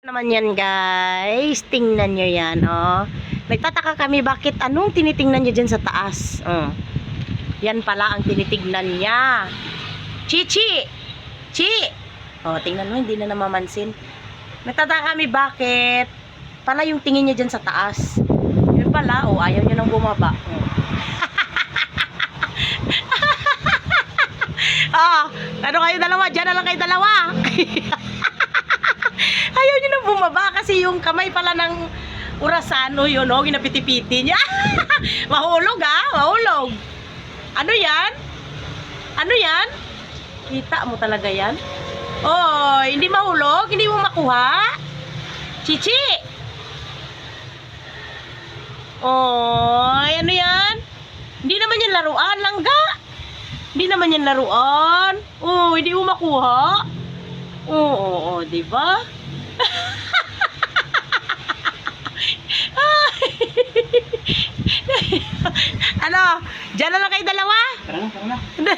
Naman yan guys, tingnan nyo yan, oh. Nagtataka kami bakit anong tinitingnan nyo dyan sa taas, oh. Yan pala ang tinitignan niya. Chichi! Chi! Oh, tingnan mo, hindi na namamansin. Nagtataka kami bakit pala yung tingin niya dyan sa taas. Yun pala, oh, ayaw niya nang bumaba, oh. Oh, ano kayo dalawa? Diyan na lang kayo dalawa. Ayaw niya nang bumaba kasi yung kamay pala ng urasan, o yun, o, ginapiti-piti niya. Mahulog, mahulog. Ano yan? Ano yan? Kita mo talaga yan? Oh, hindi mahulog? Hindi mo makuha? Chichi! Oh, ano yan? Hindi naman yan laruan, langga. Hindi naman yan laruan. Oh, hindi mo makuha? Oo, di ba? Ano? Diyan na lang kayo dalawa? Tara na.